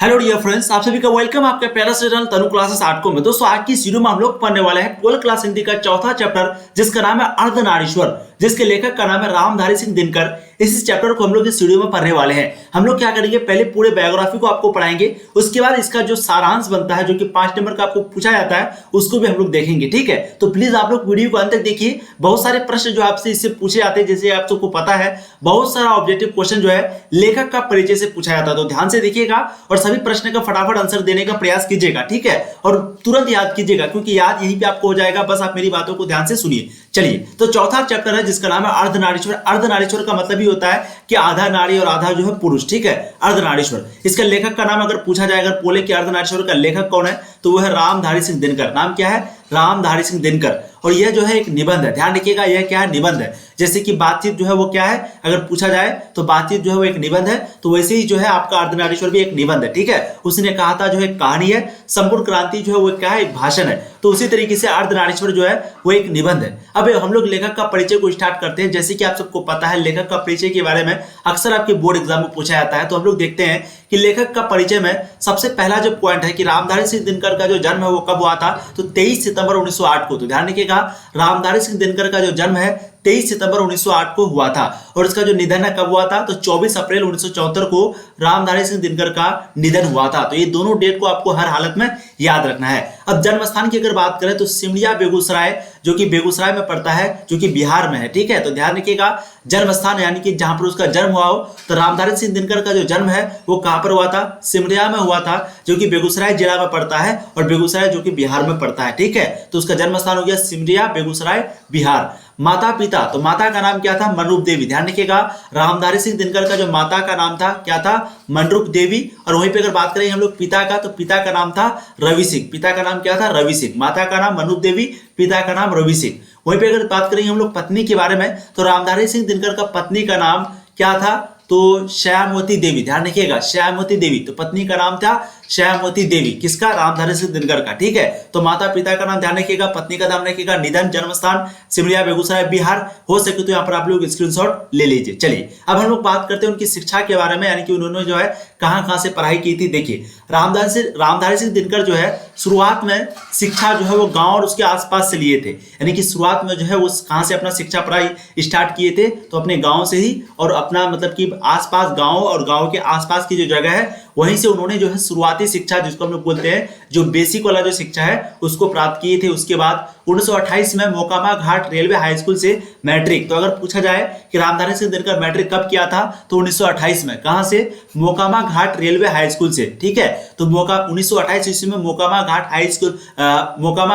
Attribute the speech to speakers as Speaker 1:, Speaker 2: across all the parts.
Speaker 1: Hello dear friends, आप सभी का वेलकम आपके प्यारा से चैनल तनु क्लासेस 8 को में। दोस्तों आज की इस वीडियो में हम लोग पढ़ने वाले हैं 12th क्लास हिंदी का चौथा चैप्टर जिसका नाम है अर्धनारीश्वर, जिसके लेखक का नाम है रामधारी सिंह दिनकर। इस चैप्टर को हम लोग इस वीडियो में पढ़ने वाले हैं। हम लोग क्या करेंगे, पहले पूरे बायोग्राफी को आपको पढ़ाएंगे, उसके बाद इसका जो सारांश बनता है जो कि 5 नंबर का आपको पूछा जाता है उसको भी हम लोग देखेंगे। ठीक है, तो प्लीज आप लोग वीडियो को अंत तक देखिए। बहुत सारे प्रश्न जो आपसे इससे पूछे जाते हैं, जैसे आप सबको पता है बहुत सारा ऑब्जेक्टिव क्वेश्चन जो है लेखक का परिचय से पूछा जाता है, तो ध्यान से देखिएगा और सभी प्रश्न का फटाफट आंसर देने का प्रयास कीजिएगा। ठीक है, और तुरंत याद कीजिएगा क्योंकि याद यहीं पे आपको हो जाएगा। बस आप मेरी बातों को ध्यान से सुनिए। चलिए, तो चौथा चैप्टर है जिसका नाम है अर्धनारीश्वर। अर्धनारीश्वर का मतलब ही होता है कि आधा नारी और आधा जो है पुरुष। ठीक है, अर्धनारीश्वर। इसका लेखक का नाम अगर पूछा जाए, अगर बोले कि अर्धनारीश्वर का लेखक कौन है, तो वो है रामधारी सिंह दिनकर। नाम क्या है? रामधारी सिंह दिनकर। और यह जो है एक निबंध है, ध्यान रखिएगा, यह क्या है? निबंध है। जैसे कि बातचीत जो है वो क्या है, अगर पूछा जाए तो बातचीत जो है वो एक निबंध है, तो वैसे ही जो है आपका अर्धनारीश्वर भी एक निबंध है। ठीक है, उसने कहा था जो है कहानी है, संपूर्ण क्रांति जो है वो क्या है? एक भाषण है। तो उसी तरीके से अर्धनारीश्वर जो है वो एक निबंध है। अब हम लोग लेखक का परिचय को स्टार्ट करते हैं। जैसे कि आप सबको पता है लेखक का परिचय के बारे में अक्सर आपके बोर्ड एग्जाम में पूछा जाता है, तो हम लोग देखते हैं कि लेखक का परिचय में सबसे पहला जो पॉइंट है कि रामधारी सिंह दिनकर का जो जन्म है वो कब हुआ था, तो 23 सितंबर 1908 को। तो ध्यान रखिएगा, रामधारी सिंह दिनकर का जो जन्म है 23 सितंबर 1908 को हुआ था। और इसका जो निधन है कब हुआ था, तो 24 अप्रैल 1974 को रामधारी सिंह दिनकर का निधन हुआ था। तो ये दोनों डेट को आपको हर हालत में याद रखना है। अब जन्म स्थान की अगर बात करें तो सिमरिया बेगूसराय, जो कि बेगूसराय में पड़ता है, जो कि बिहार में है। ठीक है, तो ध्यान रखिएगा जन्म स्थान यानी कि जहां पर उसका जन्म हुआ हो। तो रामधारी सिंह दिनकर का जो जन्म है वो कहां पर हुआ था? सिमरिया में हुआ था, जो कि बेगूसराय जिला में पड़ता है, और बेगूसराय जो कि बिहार में पड़ता है। ठीक है, तो उसका जन्म स्थान हो गया सिमरिया, बेगूसराय, बिहार। माता पिता, तो माता का नाम क्या था? मनरूप देवी। ध्यान रखिएगा, रामधारी सिंह दिनकर का जो माता का नाम था क्या था? मनरूप देवी। और वहीं पे अगर बात करें हम लोग पिता का, तो पिता का नाम था रवि सिंह। पिता का नाम क्या था? रवि सिंह। माता का नाम मनरूप देवी, पिता का नाम रवि सिंह। वहीं पे अगर बात करें हम लोग पत्नी के बारे में, तो रामधारी सिंह दिनकर का पत्नी का नाम क्या था? तो श्यामवती देवी। ध्यान रखिएगा, श्यामवती देवी। तो पत्नी का नाम था श्यामवती देवी। किसका? रामधारी सिंह दिनकर का। ठीक है, तो माता पिता का नाम ध्यान रखिएगा, पत्नी का नाम रखिएगा, निधन जन्म स्थान सिमरिया बेगूसराय बिहार। हो सके तो यहाँ पर आप लोग स्क्रीनशॉट ले लीजिए। चलिए, अब हम लोग बात करते हैं उनकी शिक्षा के बारे में, यानी कि उन्होंने जो है कहाँ से पढ़ाई की थी। देखिए, रामधारी सिंह दिनकर जो है शुरुआत में शिक्षा जो है वो गांव और उसके आसपास से लिए थे। यानी कि शुरुआत में जो है वो कहाँ से अपना शिक्षा पढ़ाई स्टार्ट किए थे, तो अपने गांव से ही, और अपना मतलब कि आसपास गांव और गांव के आसपास की जो जगह है वहीं से उन्होंने जो है शुरुआती शिक्षा, जिसको हम लोग बोलते हैं जो बेसिक वाला जो शिक्षा है, उसको प्राप्त किए थे। उसके बाद 1928 में मोकामा घाट रेलवे हाई स्कूल से मैट्रिक। तो अगर पूछा जाए कि रामधारी सिंह दिनकर मैट्रिक कब किया था, तो 1928 में। कहां से? मोकामा घाट रेलवे हाई स्कूल से। ठीक है, तो 1928 ईस्वी में मोकामा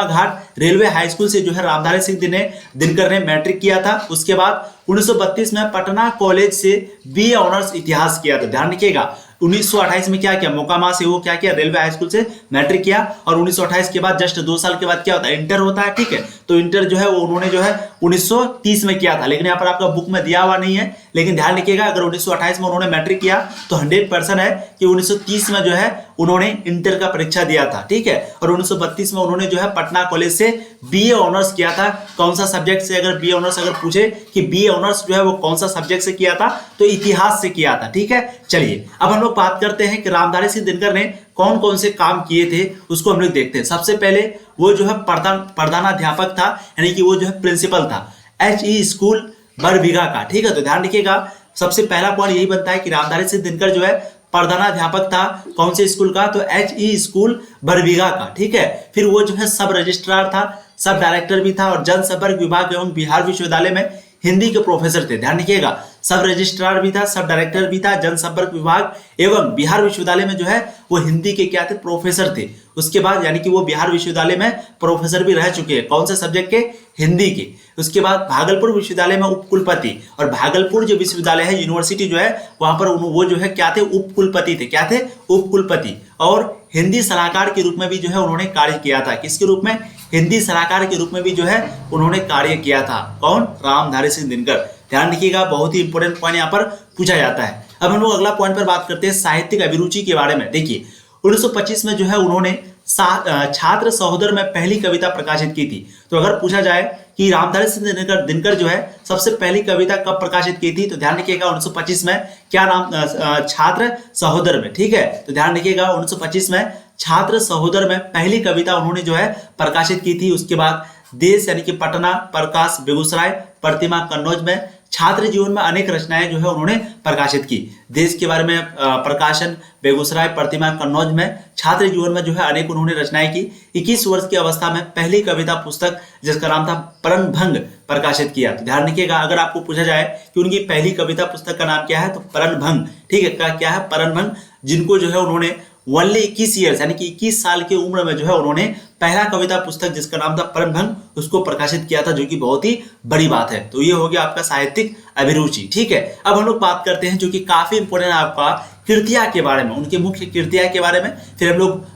Speaker 1: घाट रेलवे हाई स्कूल से जो है रामधारी सिंह दिनकर ने मैट्रिक किया था। उसके बाद 1932 में पटना कॉलेज से बीए ऑनर्स इतिहास किया था। ध्यान रखिएगा, 1928 में क्या किया? मोकामा से वो क्या किया? रेलवे हाई स्कूल से मैट्रिक किया। और 1928 के बाद जस्ट 2 साल के बाद क्या होता है? इंटर होता है। ठीक है, तो इंटर जो है वो उन्होंने जो है 1930 में किया था, लेकिन यहाँ पर आपका बुक में दिया हुआ नहीं है। लेकिन ध्यान रखिएगा, अगर 1928 में उन्होंने मैट्रिक किया तो 100% है कि 1930 में जो है उन्होंने इंटर का परीक्षा दिया था। ठीक है, और 1932 में उन्होंने जो है पटना कॉलेज से बीए ऑनर्स किया था। कौन सा सब्जेक्ट से? अगर बीए ऑनर्स अगर पूछे कि बीए ऑनर्स जो है वो कौन सा सब्जेक्ट से किया था, तो इतिहास से किया था। ठीक है, चलिए अब हम लोग बात करते हैं कि रामधारी सिंह दिनकर ने कौन कौन से काम किए थे, उसको हम लोग देखते हैं। सबसे पहले वो जो है प्रधानाध्यापक था, यानी कि वो जो है प्रिंसिपल था HE स्कूल बरबीघा का। ठीक है, तो ध्यान रखिएगा, सबसे पहला पॉइंट यही बनता है कि रामधारी सिंह दिनकर जो है प्रधानाध्यापक था। कौन से स्कूल का? तो HE स्कूल बरबीघा का। ठीक है, फिर वो जो है सब रजिस्ट्रार था, सब डायरेक्टर भी था, और जनसंपर्क विभाग एवं बिहार विश्वविद्यालय में हिंदी के प्रोफेसर थे। ध्यान रखिएगा, सब रजिस्ट्रार भी था, सब डायरेक्टर भी था, जनसंपर्क विभाग एवं बिहार विश्वविद्यालय में जो है वो हिंदी के क्या थे? प्रोफेसर थे। उसके बाद यानी कि वो बिहार विश्वविद्यालय में प्रोफेसर भी रह चुके हैं। कौन से सब्जेक्ट के? हिंदी के। उसके बाद भागलपुर विश्वविद्यालय में उपकुलपति, और भागलपुर जो विश्वविद्यालय है, यूनिवर्सिटी जो है वहां पर वो जो है क्या थे? उपकुलपति थे। क्या थे? उपकुलपति। और हिंदी सलाहकार के रूप में भी जो है उन्होंने कार्य किया था। किसके रूप में? हिंदी सलाहकार के रूप में भी जो है उन्होंने कार्य किया था। कौन? रामधारी सिंह दिनकर। ध्यान रखिएगा, बहुत ही इंपॉर्टेंट पॉइंट यहाँ पर पूछा जाता है। अब हम लोग अगला पॉइंट पर बात करते हैं साहित्यिक अभिरुचि के बारे में। देखिए, 1925 में जो है उन्होंने छात्र सहोदर में पहली कविता प्रकाशित की थी। तो अगर पूछा जाए कि रामधारी सिंह दिनकर जो है सबसे पहली कविता कब प्रकाशित की थी, तो ध्यान रखिएगा 1925 में। क्या नाम? छात्र सहोदर में। ठीक है, तो ध्यान रखिएगा 1925 में छात्र सहोदर में पहली कविता उन्होंने जो है प्रकाशित की थी। उसके बाद देश यानी कि पटना, प्रकाश बेगूसराय, प्रतिमा कन्नौज में छात्र जीवन में अनेक रचनाएं जो है उन्होंने प्रकाशित की। देश के बारे में प्रकाशन, बेगूसराय, प्रतिमा कन्नौज में छात्र जीवन में जो है अनेक उन्होंने रचनाएं की। 21 वर्ष की अवस्था में पहली कविता पुस्तक जिसका नाम था प्रणभंग प्रकाशित किया। तो ध्यान रखिएगा, अगर आपको पूछा जाए कि उनकी पहली कविता पुस्तक का नाम क्या है, तो प्रणभंग। ठीक है, क्या है? प्रणभंग, जिनको जो है उन्होंने ओनली 21 ईयर्स यानी कि 21 साल की उम्र में जो है उन्होंने पहला कविता पुस्तक जिसका नाम था प्रणभंग उसको प्रकाशित किया था, जो कि बहुत ही बड़ी बात है। तो ये हो गया आपका साहित्यिक अभिरुचि। ठीक है, अब हम लोग बात करते हैं जो कि काफी इंपोर्टेंट है आपका कृतियां के बारे में, उनके मुख्य कृतियां के बारे में। फिर हम लोग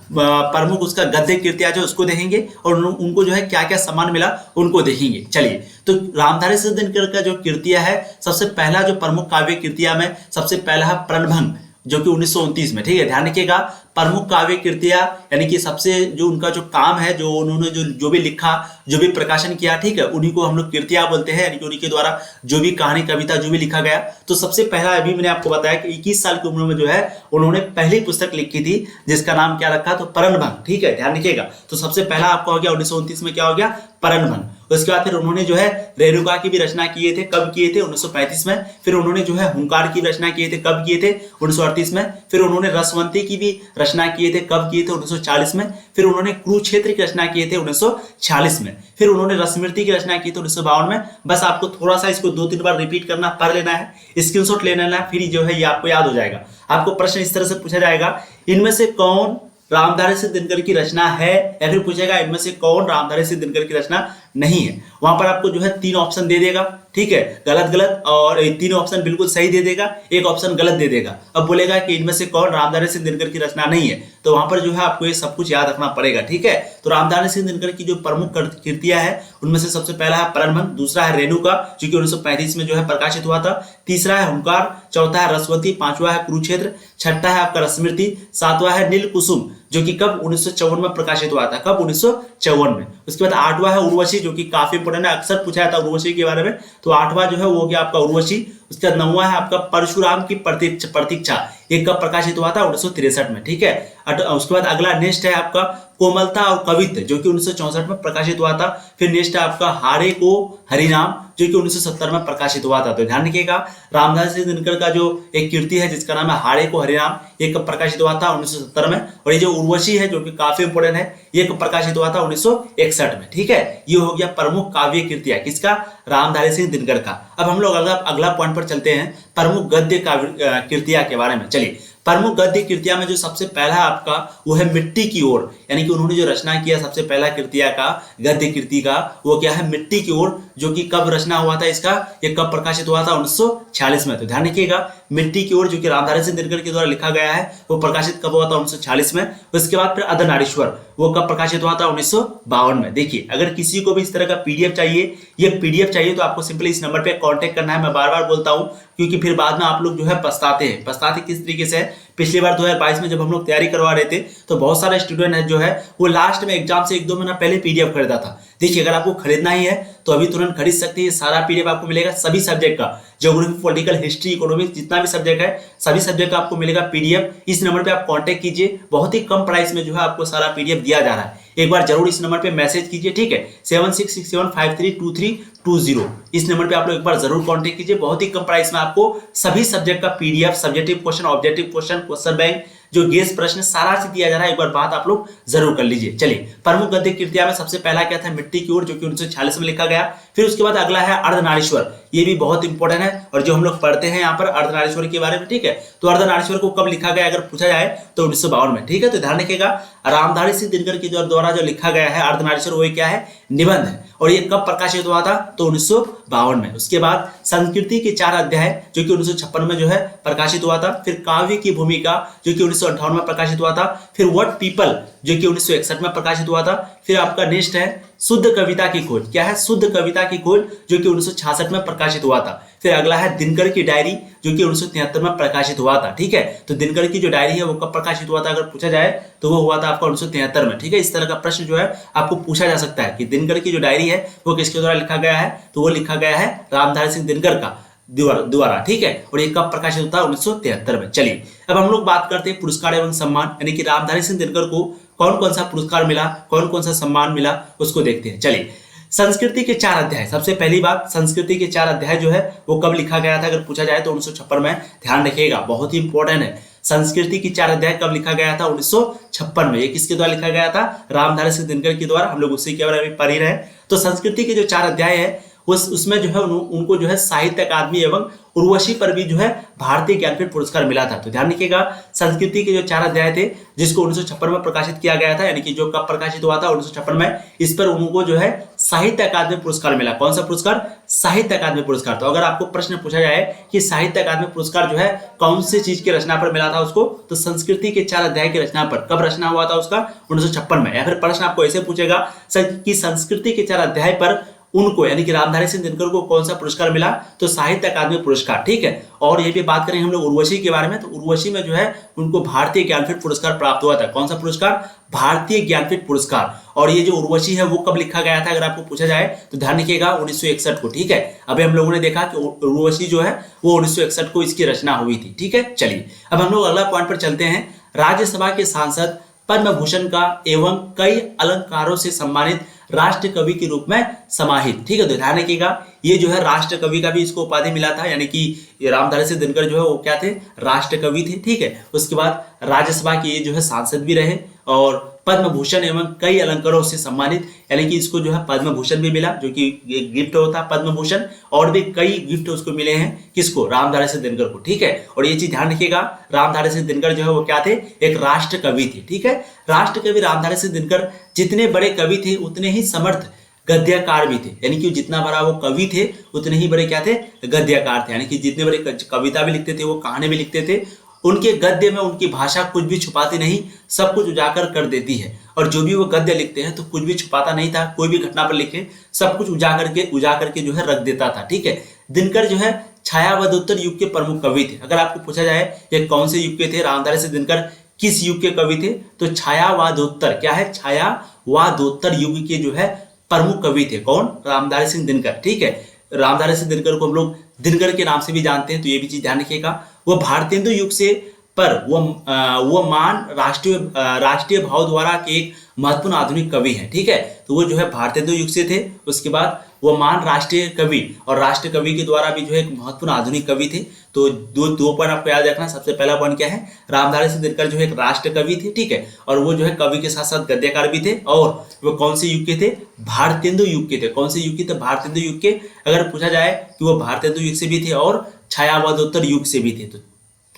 Speaker 1: प्रमुख उसका गद्य कृतियां जो उसको देखेंगे और उनको जो है क्या क्या सम्मान मिला उनको देखेंगे। चलिए, तो रामधारी सिंह दिनकर का जो कृतियां है, सबसे पहला जो प्रमुख काव्य कृतियां में सबसे पहला है प्रणभंग, जो कि 1929 में। ठीक है, ध्यान रखिएगा, प्रमुख काव्य कृतियां यानी कि सबसे जो उनका जो काम है, जो उन्होंने जो भी लिखा, जो भी प्रकाशन किया, ठीक है, उन्हीं को हम लोग कृतियां बोलते हैं, यानी कि उन्हीं के द्वारा जो भी कहानी, कविता जो भी लिखा गया। तो सबसे पहला अभी मैंने आपको बताया कि 21 साल की उम्र में जो है उन्होंने पहली पुस्तक लिखी थी जिसका नाम क्या रखा, तो प्रणभंग। ठीक है, ध्यान रखिएगा। तो सबसे पहला आपका हो गया 1929 में क्या हो गया, प्रणभंग। उसके बाद फिर उन्होंने जो है रेणुका की भी रचना किए थे। कब किए थे? 1935 में। फिर उन्होंने जो है हुंकार की रचना किए थे। कब किए थे? 1938 में। फिर उन्होंने रसवंती की भी रचना किए थे। कब किए थे? 1940 में। फिर उन्होंने कुरुक्षेत्र की रचना किए थे 1946 में। फिर उन्होंने रसमृति की रचना की थी 1952 में। बस आपको थोड़ा सा इसको 2-3 बार रिपीट करना, पढ़ लेना है, स्क्रीनशॉट ले लेना है, फिर जो है ये आपको याद हो जाएगा। आपको प्रश्न इस तरह से पूछा जाएगा, इनमें से कौन रामधारी सिंह दिनकर की रचना है, या फिर पूछेगा इनमें से कौन रामधारी सिंह दिनकर की रचना नहीं है। वहां पर आपको जो है 3 ऑप्शन दे देगा। ठीक है, गलत गलत, और 3 ऑप्शन बिल्कुल सही दे देगा, 1 ऑप्शन गलत दे देगा। अब बोलेगा कि इनमें से कौन रामधारी सिंह दिनकर की रचना नहीं है, तो वहां पर जो है आपको ये सब कुछ याद रखना पड़ेगा। ठीक है, तो रामधारी सिंह दिनकर की जो प्रमुख कृतियां है उनमें से सबसे पहला है प्रणभंग, दूसरा है रेणुका जो कि 1935 में जो है प्रकाशित हुआ था, तीसरा है हुंकार, चौथा है रसवती, पांचवा है कुरुक्षेत्र, छठा है आपका रसमृति, सातवां है नील कुसुम जो कि कब 1954 में प्रकाशित हुआ था। कब? 1954 में। उसके बाद 8वां है उर्वशी जो कि काफी इंपोर्टेंट है, अक्सर पूछा जाता है उर्वशी के बारे में। तो 8वां जो है वो हो गया आपका उर्वशी। उसके बाद 9वां है आपका परशुराम की प्रतीक्षा, ये कब प्रकाशित हुआ था? 1963 में। ठीक है, उसके बाद अगला नेक्स्ट है आपका कोमलता और कवित्व जो कि 1964 में प्रकाशित हुआ था। फिर नेक्स्ट है आपका हारे को हरिनाम जो कि 1970 में प्रकाशित हुआ था। तो ध्यान रखिएगा, रामधारी सिंह दिनकर का जो एक कृति है जिसका नाम है हारे को हरिनाम, ये कब प्रकाशित हुआ था? 1970 में। और ये जो उर्वशी है जो कि काफी इंपोर्टेंट है, ये कब प्रकाशित हुआ था? 1961 में। ठीक है, ये हो गया प्रमुख काव्य कृतियां किसका? रामधारी सिंह दिनकर का। अब हम लोग अगला पॉइंट पर चलते हैं, प्रमुख गद्य काव्य कृतियां के बारे में। चलिए, प्रमुख गद्य कृतियां में जो सबसे पहला आपका वो है मिट्टी की ओर, यानी कि उन्होंने जो रचना किया सबसे पहला कृतिया का, गद्य कृति का, वो क्या है? मिट्टी की ओर, जो कि कब रचना हुआ था इसका, ये कब प्रकाशित हुआ था? 1946 में। तो ध्यान रखिएगा, मिट्टी की ओर जो कि रामधारी सिंह दिनकर के द्वारा लिखा गया है वो प्रकाशित कब हुआ था? 1946 में। उसके बाद फिर अर्धनारीश्वर वो कब प्रकाशित हुआ था? 1952 में। देखिए, अगर किसी को भी इस तरह का पीडीएफ चाहिए, ये पीडीएफ चाहिए, तो आपको सिंपली इस नंबर पे कांटेक्ट करना है। मैं बार बार बोलता हूं क्योंकि फिर बाद में आप लोग जो है पछताते किस तरीके से? पिछली बार 2022 में जब हम लोग तैयारी करवा रहे थे तो बहुत सारे स्टूडेंट है जो है वो लास्ट में एग्जाम से 1-2 महीना पहले पीडीएफ खरीदा था। देखिए, अगर आपको खरीदना ही है तो अभी तुरंत खरीद सकते हैं। सारा पीडीएफ आपको मिलेगा सभी सब्जेक्ट का, ज्योग्राफी, पॉलिटिकल, हिस्ट्री, इकोनॉमिक्स, जितना भी सब्जेक्ट है सभी सब्जेक्ट का आपको मिलेगा पीडीएफ। इस नंबर पे आप कांटेक्ट कीजिए, बहुत ही कम प्राइस में जो है आपको सारा पीडीएफ दिया जा रहा है। एक बार जरूर इस नंबर पे मैसेज कीजिए, ठीक है, 7667532320। इस नंबर पे आप लोग एक बार जरूर कांटेक्ट कीजिए, बहुत ही कम प्राइस में आपको सभी सब्जेक्ट का PDF, subjective question, objective question, question bank, जो गेस प्रश्न सारा चीज दिया जा रहा है। एक बार बात आप लोग जरूर कर लीजिए। चलिए, प्रमुख गद्य कृतियां में सबसे पहला क्या था? मिट्टी की ओर, जो कि 1946 में लिखा गया। फिर उसके बाद अगला है अर्धनारीश्वर, ये भी बहुत इंपॉर्टेंट है और जो हम लोग पढ़ते हैं यहाँ पर अर्धनारीश्वर के बारे में। ठीक है, तो अर्धनारीश्वर को कब लिखा गया अगर पूछा जाए तो 1952 में। ठीक है, तो ध्यान रखिएगा, रामधारी सिंह दिनकर के द्वारा जो लिखा गया है अर्धनारीश्वर, वो क्या है? निबंध है। और ये कब प्रकाशित हुआ था? तो 1952 में। उसके बाद संस्कृति के 4 अध्याय जो कि 1956 में जो है प्रकाशित हुआ था। फिर काव्य की भूमिका जो कि 1958 में प्रकाशित हुआ था। फिर व्हाट पीपल जो कि 1961 में प्रकाशित हुआ था। फिर आपका नेक्स्ट है शुद्ध कविता की खोज, क्या है? शुद्ध कविता की खोज जो कि 1966 में प्रकाशित हुआ था। फिर अगला है दिनकर की डायरी, जो कि 1973 में प्रकाशित हुआ था। ठीक है, तो दिनकर की जो डायरी है वो कब प्रकाशित हुआ था अगर पूछा जाए तो वो हुआ था आपका 1973 में। ठीक है, इस तरह का प्रश्न जो है आपको पूछा जा सकता है कि दिनकर की जो डायरी है वो किसके द्वारा लिखा गया है, तो वो लिखा गया है रामधारी सिंह दिनकर का द्वारा। ठीक है, और ये कब प्रकाशित होता है 1973 में। चलिए अब हम लोग बात करते हैं पुरस्कार एवं सम्मान, यानी कि रामधारी सिंह दिनकर को कौन कौन सा पुरस्कार मिला, कौन कौन सा सम्मान मिला, उसको देखते हैं। चलिए, संस्कृति के 4 अध्याय, सबसे पहली बात संस्कृति के 4 अध्याय जो है वो कब लिखा गया था अगर पूछा जाए तो 1956 में। ध्यान रखिएगा, बहुत ही इंपॉर्टेंट है। संस्कृति की 4 अध्याय कब लिखा गया था 1956 में। ये किसके द्वारा लिखा गया था, रामधारी सिंह दिनकर के द्वारा। हम लोग उसी के बारे में पढ़ ही रहे। तो संस्कृति के जो 4 अध्याय है उसमें जो है उनको जो है साहित्य अकादमी एवं उर्वशी पर भी जो है भारतीय ज्ञानपीठ पुरस्कार मिला था। तो ध्यान रखिएगा, संस्कृति के जो 4 अध्याय थे जिसको 1956 में प्रकाशित किया गया था, यानी कि जो कब प्रकाशित हुआ था 1956 में, इस पर उनको जो है साहित्य अकादमी पुरस्कार मिला। कौन सा पुरस्कार, साहित्य अकादमी पुरस्कार। तो अगर आपको प्रश्न पूछा जाए कि साहित्य अकादमी पुरस्कार जो है कौन सी चीज की रचना पर मिला था उसको, तो संस्कृति के 4 अध्याय की रचना पर। कब रचना हुआ था उसका, 1956 में। या फिर प्रश्न आपको ऐसे पूछेगा कि संस्कृति के 4 अध्याय पर उनको यानी कि रामधारी सिंह दिनकर को कौन सा पुरस्कार मिला, तो साहित्य अकादमी पुरस्कार। ठीक है, और ये भी बात करें हम लोग उर्वशी के बारे में, तो उर्वशी में जो है उनको भारतीय ज्ञानपीठ पुरस्कार प्राप्त हुआ था। कौन सा पुरस्कार, भारतीय ज्ञानपीठ पुरस्कार। और ये जो उर्वशी है वो कब लिखा गया था अगर आपको पूछा जाए तो ध्यान रखिएगा 1961 को। ठीक है, अभी हम लोगों ने देखा कि उर्वशी जो है वो 1961 को इसकी रचना हुई थी। ठीक है, चलिए अब हम लोग अगला पॉइंट पर चलते हैं। राज्यसभा के सांसद पद्म भूषण का एवं कई अलंकारों से सम्मानित राष्ट्र कवि के रूप में समाहित। ठीक है, तो ध्यान रखिएगा, ये जो है राष्ट्र कवि का भी इसको उपाधि मिला था, यानी कि रामधारी सिंह दिनकर जो है वो क्या थे, राष्ट्र कवि थे। ठीक है, उसके बाद राज्यसभा के ये जो है सांसद भी रहे और पद्म भूषण एवं कई अलंकारों से सम्मानित, यानी कि इसको जो है पद्म भूषण भी मिला, जो कि एक गिफ्ट होता है पद्म भूषण, और भी कई गिफ्ट उसको मिले हैं। किसको, रामधारी सिंह दिनकर को। ठीक है, और ये चीज ध्यान रखिएगा, रामधारी सिंह दिनकर जो है वो क्या थे, एक राष्ट्र कवि थे। ठीक है, राष्ट्र कवि रामधारी सिंह दिनकर जितने बड़े कवि थे उतने ही समर्थ गद्यकार भी थे, यानी कि जितना बड़ा वो कवि थे उतने ही बड़े क्या थे, गद्यकार थे। यानी कि जितने बड़े कविता भी लिखते थे, वो कहानी भी लिखते थे, उनके गद्य में उनकी भाषा कुछ भी छुपाती नहीं, सब कुछ उजागर कर देती है। और जो भी वो गद्य लिखते हैं तो कुछ भी छुपाता नहीं था, कोई भी घटना पर लिखे सब कुछ उजागर के जो है रख देता था। ठीक है, दिनकर जो है छायावादोत्तर युग के प्रमुख कवि थे। अगर आपको पूछा जाए ये कौन से युग के थे, रामधारी सिंह दिनकर किस युग के कवि थे, तो छायावादोत्तर, क्या है, छायावादोत्तर युग के जो है प्रमुख कवि थे। कौन, रामधारी सिंह दिनकर। ठीक है, रामधारी सिंह दिनकर को हम लोग दिनकर के नाम से भी जानते हैं, तो ये भी चीज ध्यान रखिएगा। वो भारतेंदु युग से पर वो मान राष्ट्रीय भाव द्वारा के एक महत्वपूर्ण आधुनिक कवि हैं। ठीक है, तो वो जो है भारतेंदु युग से थे। उसके बाद वो मान राष्ट्रीय कवि और राष्ट्र कवि के द्वारा भी जो है एक महत्वपूर्ण आधुनिक कवि थे। तो दो पॉइंट आपको याद रखना। सबसे पहला पॉइंट क्या है, रामधारी सिंह दिनकर जो है एक राष्ट्र कवि थे। ठीक है, और वो जो है कवि के साथ साथ गद्यकार भी थे, और वो कौन से युग के थे, भारतेंदु युग के थे। कौन से युग के थे, भारतेंदु युग के। अगर पूछा जाए कि वो भारतेंदु युग से भी थे और छायावादोत्तर युग से भी थे,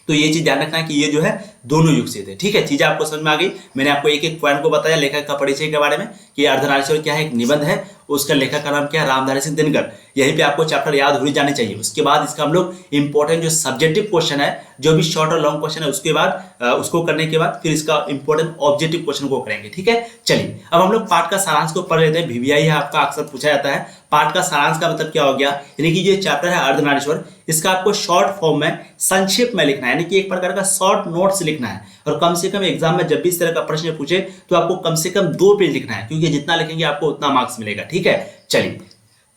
Speaker 1: तो ये चीज ध्यान रखना है कि ये जो है दोनों युग से थे। ठीक है, चीजें आपको समझ में आ गई। मैंने आपको एक एक पॉइंट को बताया लेखक का परिचय के बारे में कि अर्धनारीश्वर क्या है, एक निबंध है, उसका लेखक का नाम क्या है, रामधारी सिंह दिनकर। यहीं पे आपको चैप्टर याद हो जाने चाहिए। उसके बाद इसका हम लोग इंपॉर्टेंट जो सब्जेक्टिव क्वेश्चन है, जो भी शॉर्ट और लॉन्ग क्वेश्चन है, उसके बाद उसको करने के बाद फिर इसका इंपॉर्टेंट ऑब्जेक्टिव क्वेश्चन को करेंगे। ठीक है, चलिए अब हम लोग पाठ का सारांश को पढ़ लेते हैं। VVI है आपका, अक्सर पूछा जाता है पाठ का सारांश का मतलब क्या हो गया, यानी कि ये चैप्टर है अर्धनारीश्वर, इसका आपको शॉर्ट फॉर्म में संक्षेप में लिखना है, यानी कि एक प्रकार का शॉर्ट नोट्स लिखना है। और कम से कम एग्जाम में जब भी इस तरह का प्रश्न पूछे तो आपको कम से कम 2 पेज लिखना है, क्योंकि जितना लिखेंगे आपको उतना मार्क्स मिलेगा। ठीक है, चलिए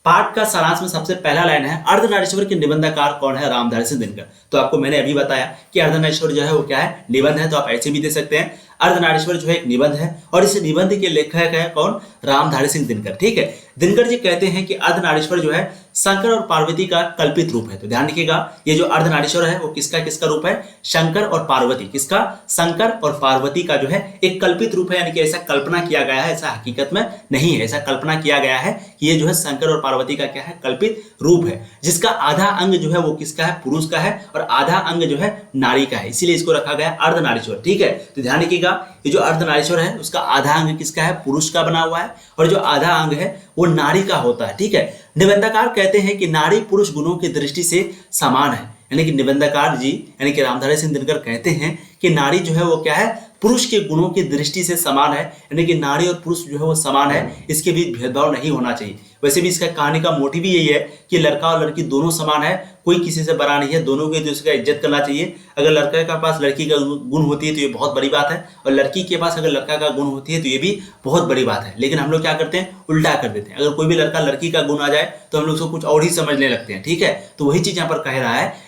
Speaker 1: पाठ का सारांश में सबसे पहला लाइन है, अर्धनारीश्वर के निबंधकार कौन है, रामधारी सिंह दिनकर। तो आपको मैंने अभी बताया कि अर्धनारीश्वर जो है वो क्या है, निबंध है, तो आप ऐसे भी दे सकते हैं। अर्धनारीश्वर जो है एक निबंध है और इस निबंध के लेखक है कौन, रामधारी सिंह दिनकर। ठीक है, दिनकर जी कहते हैं कि अर्धनारीश्वर जो है शंकर और पार्वती का कल्पित रूप है। तो ध्यान रखिएगा, ये जो अर्धनारीश्वर है वो किसका रूप है, शंकर और पार्वती। किसका, शंकर और पार्वती का जो है एक कल्पित रूप है, यानी कि ऐसा कल्पना किया गया है, ऐसा हकीकत में नहीं है। ऐसा कल्पना किया गया है कि ये जो है शंकर और पार्वती का क्या है, कल्पित रूप है, जिसका आधा अंग जो है वो किसका है, पुरुष का है, और आधा अंग जो है नारी का है, इसीलिए इसको रखा गया अर्धनारीश्वर। ठीक है, तो ध्यान रखिएगा, ये जो अर्धनारीश्वर है उसका आधा अंग किसका है, पुरुष का बना हुआ है, और जो आधा अंग है वो नारी का होता है। ठीक है, निबंधकार कहते हैं कि नारी पुरुष गुणों की दृष्टि से समान है, यानी कि निबंधकार जी यानी कि रामधारी सिंह दिनकर कहते हैं कि नारी जो है वो क्या है, पुरुष के गुणों की दृष्टि से समान है, यानी कि नारी और पुरुष जो है वो समान है, इसके बीच भेदभाव नहीं होना चाहिए। वैसे भी इसका कहानी का मोटिव भी यही है कि लड़का और लड़की दोनों समान है, कोई किसी से बड़ा नहीं है, दोनों को एक दूसरे का इज्जत करना चाहिए। अगर लड़के के पास लड़की का गुण होती है तो ये बहुत बड़ी बात है, और लड़की के पास अगर लड़का का गुण होती है तो ये भी बहुत बड़ी बात है। लेकिन हम लोग क्या करते हैं, उल्टा कर देते हैं। अगर कोई भी लड़का लड़की का गुण आ जाए तो हम लोग उसको कुछ और ही समझने लगते हैं, ठीक है। तो वही चीज यहाँ पर कह रहा है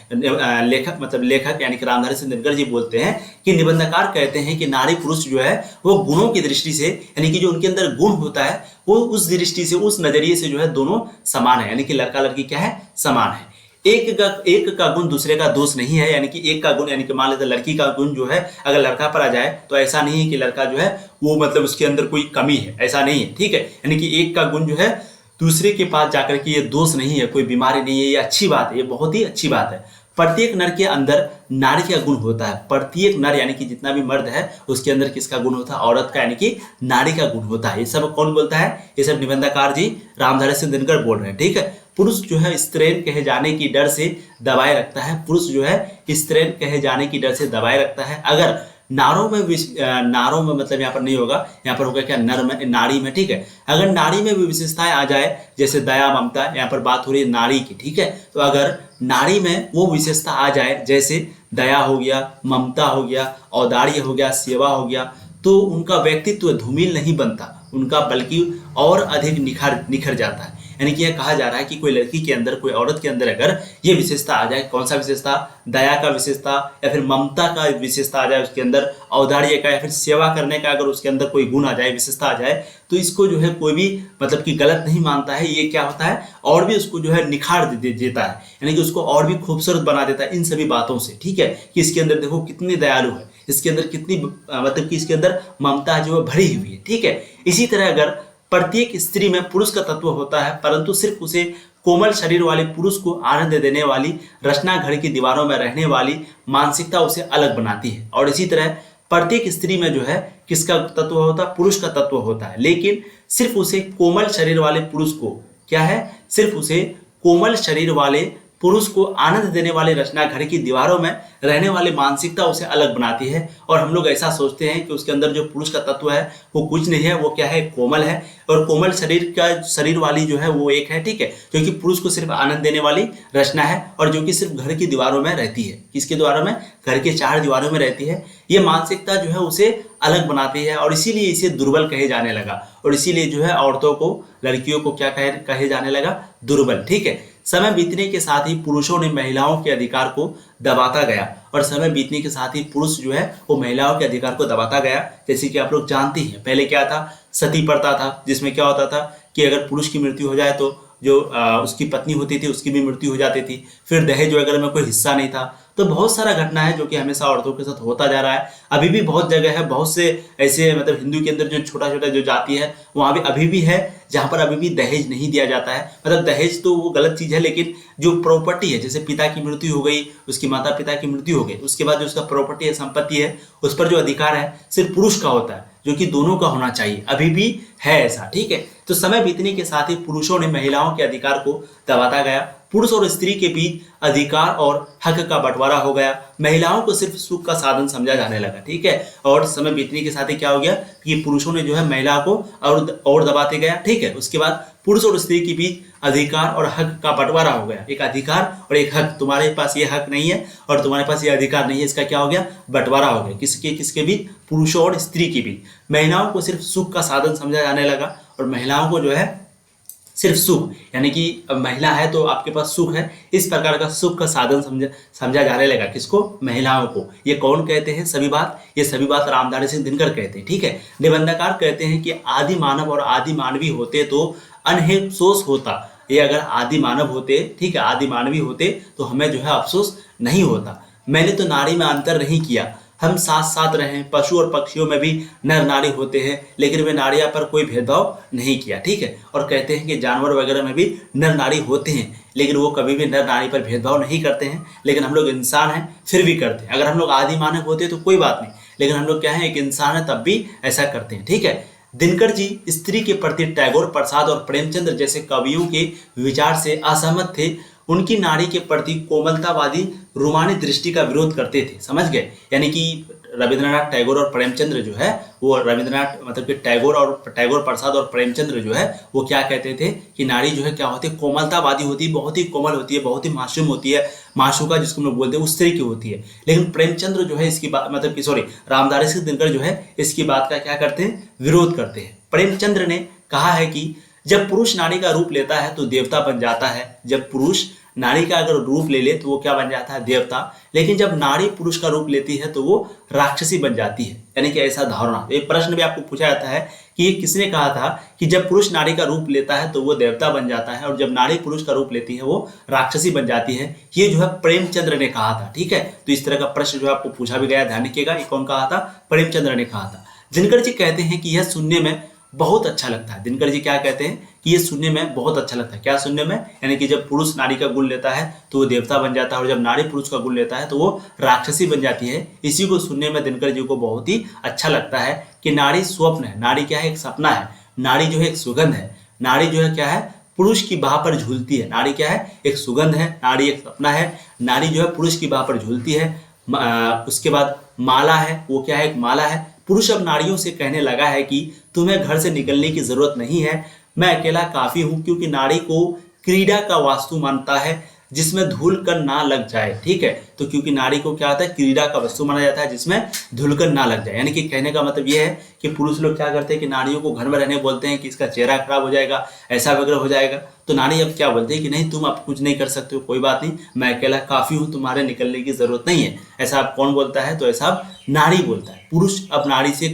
Speaker 1: लेखक यानी कि रामधारी सिंह दिनकर जी बोलते हैं कि निबंधकार कहते हैं कि नारी पुरुष जो है वो गुणों की दृष्टि से, यानी कि जो उनके अंदर गुण होता है वो उस दृष्टि से, उस नजरिए से जो है दोनों समान है, यानी कि लड़का लड़की क्या है, समान है। एक का गुण दूसरे का दोष नहीं है, यानी कि एक का गुण, यानी कि मान लेते लड़की का गुण जो है अगर लड़का पर आ जाए तो ऐसा नहीं है कि लड़का जो है वो मतलब उसके अंदर कोई कमी है, ऐसा नहीं है, ठीक है। यानी कि एक का गुण जो है दूसरे के पास जाकर के ये दोष नहीं है, कोई बीमारी नहीं है, ये अच्छी बात है, ये बहुत ही अच्छी बात है। प्रत्येक नर के अंदर नारी का गुण होता है। प्रत्येक नर यानी कि जितना भी मर्द है उसके अंदर किसका गुण होता है, औरत का, यानी कि नारी का गुण होता है। ये सब कौन बोलता है, ये सब निबंधकार जी रामधारी सिंह दिनकर बोल रहे हैं, ठीक है। पुरुष जो है स्त्रीण कहे जाने की डर से दबाए रखता है, पुरुष जो है स्त्रीण कहे जाने की डर से दबाए रखता है। अगर नारों में मतलब यहाँ पर नहीं होगा, यहाँ पर होगा क्या, नर में, नारी में, ठीक है। अगर नारी में भी विशेषताएं आ जाए जैसे दया ममता, यहाँ पर बात हो रही है नारी की, ठीक है। तो अगर नारी में वो विशेषता आ जाए जैसे दया हो गया, ममता हो गया, औदार्य हो गया, सेवा हो गया, तो उनका व्यक्तित्व धूमिल नहीं बनता, उनका बल्कि और अधिक निखर जाता है। यानी कि यह कहा जा रहा है कि कोई लड़की के अंदर, कोई औरत के अंदर अगर ये विशेषता आ जाए, कौन सा विशेषता, दया का विशेषता या फिर ममता का विशेषता आ जाए उसके अंदर, औदार्य का या फिर सेवा करने का अगर उसके अंदर कोई गुण आ जाए, विशेषता आ जाए, तो इसको जो है कोई भी मतलब कि गलत नहीं मानता है। ये क्या होता है, और भी उसको जो है निखार देता है, यानी कि उसको और भी खूबसूरत बना देता है इन सभी बातों से, ठीक है। कि इसके अंदर देखो कितनी दयालु है, इसके अंदर कितनी मतलब कि इसके अंदर ममता जो है भरी हुई है, ठीक है। इसी तरह अगर प्रत्येक स्त्री में पुरुष का तत्व होता है, परंतु सिर्फ उसे कोमल शरीर वाले पुरुष को आनंद देने वाली, रचना घर की दीवारों में रहने वाली मानसिकता उसे अलग बनाती है। और इसी तरह प्रत्येक स्त्री में जो है किसका तत्व होता है, पुरुष का तत्व होता है, लेकिन सिर्फ उसे कोमल शरीर वाले पुरुष को क्या है, सिर्फ उसे कोमल शरीर वाले पुरुष को आनंद देने वाले रचना घर की दीवारों में रहने वाली मानसिकता उसे अलग बनाती है। और हम लोग ऐसा सोचते हैं कि उसके अंदर जो पुरुष का तत्व है वो कुछ नहीं है, वो क्या है, कोमल है। और कोमल शरीर वाली जो है वो एक है, ठीक है, जो कि पुरुष को सिर्फ आनंद देने वाली रचना है, और जो कि सिर्फ घर की दीवारों में रहती है। किसके दीवारों में, घर के चार दीवारों में रहती है। ये मानसिकता जो है उसे अलग बनाती है, और इसीलिए इसे दुर्बल कहे जाने लगा, और इसीलिए जो है औरतों को, लड़कियों को क्या कहे जाने लगा, दुर्बल, ठीक है। समय बीतने के साथ ही पुरुषों ने महिलाओं के अधिकार को दबाता गया, और समय बीतने के साथ ही पुरुष जो है वो महिलाओं के अधिकार को दबाता गया। जैसे कि आप लोग जानते हैं पहले क्या था, सती प्रथा था, जिसमें क्या होता था कि अगर पुरुष की मृत्यु हो जाए तो जो उसकी पत्नी होती थी उसकी भी मृत्यु हो जाती थी। फिर दहेज वगैरह में कोई हिस्सा नहीं था। तो बहुत सारा घटना है जो कि हमेशा औरतों के साथ होता जा रहा है। अभी भी बहुत जगह है, बहुत से ऐसे मतलब हिंदू के अंदर जो छोटा छोटा जो जाति है वहाँ भी अभी भी है जहाँ पर अभी भी दहेज नहीं दिया जाता है। मतलब दहेज तो वो गलत चीज़ है, लेकिन जो प्रॉपर्टी है, जैसे पिता की मृत्यु हो गई, उसकी माता पिता की मृत्यु हो गई, उसके बाद जो उसका प्रॉपर्टी है, संपत्ति है, उस पर जो अधिकार है सिर्फ पुरुष का होता है, जो कि दोनों का होना चाहिए। अभी भी है ऐसा, ठीक है। तो समय बीतने के साथ ही पुरुषों ने महिलाओं के अधिकार को दबाता गया। पुरुष और स्त्री के बीच अधिकार और हक का बंटवारा हो गया। महिलाओं को सिर्फ सुख का साधन समझा जाने लगा, ठीक है। और समय बीतने के साथ ही क्या हो गया कि पुरुषों ने जो है महिला को और दबाते गया, ठीक है। उसके बाद पुरुष और स्त्री के बीच अधिकार और हक का बंटवारा हो गया। एक अधिकार और एक हक, तुम्हारे पास ये हक नहीं है और तुम्हारे पास ये अधिकार नहीं है, इसका क्या हो गया, बंटवारा हो गया। किसके बीच, पुरुषों और स्त्री के बीच। महिलाओं को सिर्फ सुख का साधन समझा जाने लगा, और महिलाओं को जो है सिर्फ सुख, यानी कि महिला है तो आपके पास सुख है, इस प्रकार का सुख का साधन समझा जाने लगा। किसको, महिलाओं को। ये कौन कहते हैं ये सभी बात रामधारी सिंह दिनकर कहते हैं, ठीक है। निबंधकार कहते हैं कि आदि मानव और आदि मानवी होते तो अनहेफसोस होता। ये अगर आदि मानव होते, ठीक है, आदि मानवी होते तो हमें जो है अफसोस नहीं होता। मैंने तो नारी में अंतर नहीं किया, हम साथ साथ रहे। पशु और पक्षियों में भी नर नारी होते हैं, लेकिन वे नारियां पर कोई भेदभाव नहीं किया, ठीक है। और कहते हैं कि जानवर वगैरह में भी नर नारी होते हैं, लेकिन वो कभी भी नर नारी पर भेदभाव नहीं करते हैं। लेकिन हम लोग इंसान हैं फिर भी करते हैं। अगर हम लोग आदि मानव होते तो कोई बात नहीं, लेकिन हम लोग क्या है, एक इंसान है तब भी ऐसा करते हैं, ठीक है। दिनकर जी स्त्री के प्रति टैगोर, प्रसाद और प्रेमचंद्र जैसे कवियों के विचार से असहमत थे। उनकी नारी के प्रति कोमलतावादी रूमानी दृष्टि का विरोध करते थे। समझ गए? यानी कि रविंद्रनाथ टैगोर और प्रेमचंद्र जो है वो रविंद्रनाथ मतलब कि टैगोर प्रसाद और प्रेमचंद्र जो है वो क्या कहते थे कि नारी जो है क्या होती है, कोमलतावादी होती है, बहुत ही कोमल होती है, बहुत ही मासूम होती है, माशूका जिसको हम लोग बोलते हैं उस तरह की होती है। लेकिन प्रेमचंद्र जो है इसकी बात मतलब कि रामधारी सिंह दिनकर जो है इसकी बात का क्या करते हैं, विरोध करते हैं। प्रेमचंद्र ने कहा है कि जब पुरुष नारी का रूप लेता है तो देवता बन जाता है। जब पुरुष नारी का अगर रूप ले ले तो वो क्या बन जाता है, देवता। लेकिन जब नारी पुरुष का रूप लेती है तो वो राक्षसी बन जाती है। यानी कि ऐसा धारणा, एक प्रश्न भी आपको पूछा जाता है कि ये किसने कहा था कि जब पुरुष नारी का रूप लेता है तो वो देवता बन जाता है और जब नारी पुरुष का रूप लेती है वो राक्षसी बन जाती है। ये जो है प्रेमचंद्र ने कहा था। ठीक है, तो इस तरह का प्रश्न जो है आपको पूछा भी गया, ध्यान रखिएगा। ये कौन कहा था? प्रेमचंद्र ने कहा था। दिनकर जी कहते हैं कि यह सुनने में बहुत अच्छा लगता है। दिनकर जी क्या कहते हैं कि ये सुनने में बहुत अच्छा लगता है। क्या सुनने में? यानी कि जब पुरुष नारी का गुण लेता है तो वो देवता बन जाता है और जब नारी पुरुष का गुण लेता है तो वो राक्षसी बन जाती है। इसी को सुनने में दिनकर जी को बहुत ही अच्छा लगता है कि नारी स्वप्न है, नारी क्या है, एक सपना है, नारी जो है एक सुगंध है, नारी जो है क्या है, पुरुष की बाह पर झूलती है। नारी क्या है, एक सुगंध है, नारी एक सपना है, नारी जो है पुरुष की बाह पर झूलती है। उसके बाद माला है, वो क्या है, एक माला है। पुरुष अब नारियों से कहने लगा है कि तुम्हें घर से निकलने की जरूरत नहीं है, मैं अकेला काफी हूं, क्योंकि नारी को क्रीड़ा का वास्तु मानता है जिसमें धूलकण ना लग जाए। ठीक है, तो क्योंकि नारी को क्या होता है, क्रीड़ा का वस्तु माना जाता है जिसमें धूलकण ना लग जाए। यानी कि कहने का मतलब यह है कि पुरुष लोग क्या करते हैं कि नारियों को घर में रहने बोलते हैं कि इसका चेहरा खराब हो जाएगा, ऐसा वगैरह हो जाएगा। तो नारी अब क्या बोलते हैं कि नहीं, तुम अब कुछ नहीं कर सकते हो, कोई बात नहीं, मैं अकेला काफी हूं, तुम्हारे निकलने की जरूरत नहीं है। ऐसा आप कौन बोलता है? तो ऐसा अब नारी बोलता है। पुरुष अब नारी से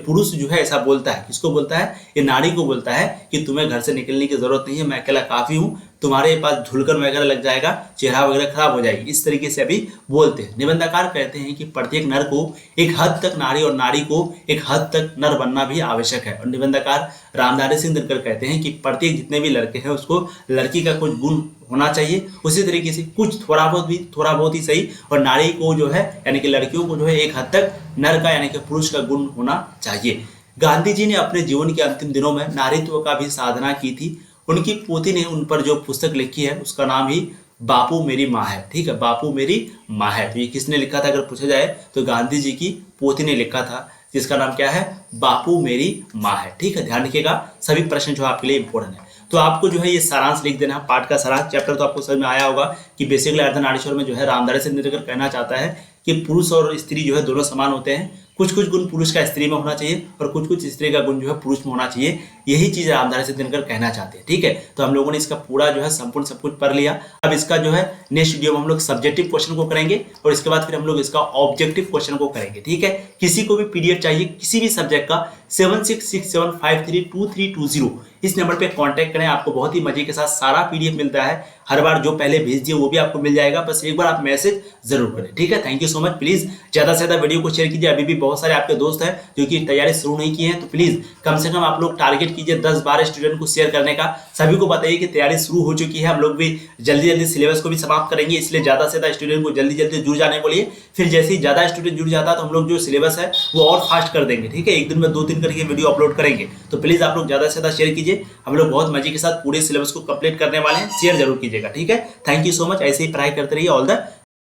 Speaker 1: पुरुष जो है ऐसा बोलता है। किसको बोलता है? ये नारी को बोलता है कि तुम्हें घर से निकलने की जरूरत नहीं है, मैं अकेला काफी हूँ, तुम्हारे पास धुलकन वगैरह लग जाएगा, चेहरा वगैरह खराब हो जाएगी। इस तरीके से अभी बोलते हैं। निबंधकार कहते हैं कि प्रत्येक नर को एक हद तक नारी और नारी को एक हद तक नर बनना भी आवश्यक है। और निबंधकार रामधारी सिंह दिनकर कहते हैं कि प्रत्येक जितने भी लड़के हैं उसको लड़की का कुछ गुण होना चाहिए, उसी तरीके से कुछ थोड़ा बहुत ही सही, और नारी को जो है यानी कि लड़कियों को जो है एक हद तक नर का यानी कि पुरुष का गुण होना चाहिए। गांधी जी ने अपने जीवन के अंतिम दिनों में नारीत्व का भी साधना की थी। उनकी पोती ने उन पर जो पुस्तक लिखी है उसका नाम ही बापू मेरी माँ है। ठीक है, बापू मेरी माँ है। तो ये किसने लिखा था अगर पूछा जाए तो गांधी जी की पोती ने लिखा था, जिसका नाम क्या है, बापू मेरी माँ है। ठीक है, ध्यान रखिएगा, सभी प्रश्न जो आपके लिए इंपॉर्टेंट है। तो आपको जो है ये सारांश लिख देना, पाठ का सारांश। चैप्टर तो आपको समझ में आया होगा कि बेसिकली अर्धनारीश्वर में जो है रामधारी सिंह दिनकर कहना चाहता है कि पुरुष और स्त्री जो है दोनों समान होते हैं। कुछ कुछ गुण पुरुष का स्त्री में होना चाहिए और कुछ कुछ स्त्री का गुण जो है पुरुष में होना चाहिए। यही चीज रामधारी सिंह दिनकर कहना चाहते हैं। ठीक है, तो हम लोगों ने इसका पूरा जो है संपूर्ण सब कुछ पढ़ लिया। अब इसका जो है नेक्स्ट वीडियो में हम लोग सब्जेक्टिव क्वेश्चन को करेंगे और इसके बाद फिर हम लोग इसका ऑब्जेक्टिव क्वेश्चन को करेंगे। ठीक है, किसी को भी पीडीएफ चाहिए किसी भी सब्जेक्ट का 7667532320 इस नंबर पे कांटेक्ट करें। आपको बहुत ही मजे के साथ सारा पीडीएफ मिलता है। हर बार जो पहले भेज दिए वो भी आपको मिल जाएगा, बस एक बार आप मैसेज जरूर करें। ठीक है, thank you so much. Please ज्यादा से ज्यादा वीडियो को शेयर कीजिए। अभी भी बहुत सारे आपके दोस्त हैं जो कि तैयारी शुरू नहीं की है, तो प्लीज कम से कम आप लोग टारगेट कीजिए 10-12 स्टूडेंट को शेयर करने का। सभी को बताइए कि तैयारी शुरू हो चुकी है। हम लोग भी जल्दी सिलेबस को भी समाप्त करेंगे, इसलिए ज्यादा से ज्यादा स्टूडेंट को जल्दी जुड़ जाने को लिए। फिर जैसे ही ज्यादा स्टूडेंट जुड़ जाता है तो हम लोग जो सिलेबस है वो और फास्ट कर देंगे। ठीक है, एक दिन में 2-3 करके वीडियो अपलोड करेंगे। तो प्लीज आप लोग ज्यादा से ज्यादा शेयर कीजिए। हम लोग बहुत मजे के साथ पूरे सिलेबस को कंप्लीट करने वाले हैं, शेयर जरूर कीजिएगा। ठीक है, थैंक यू सो मच। ऐसे ही पढ़ाई करते रहिए। All the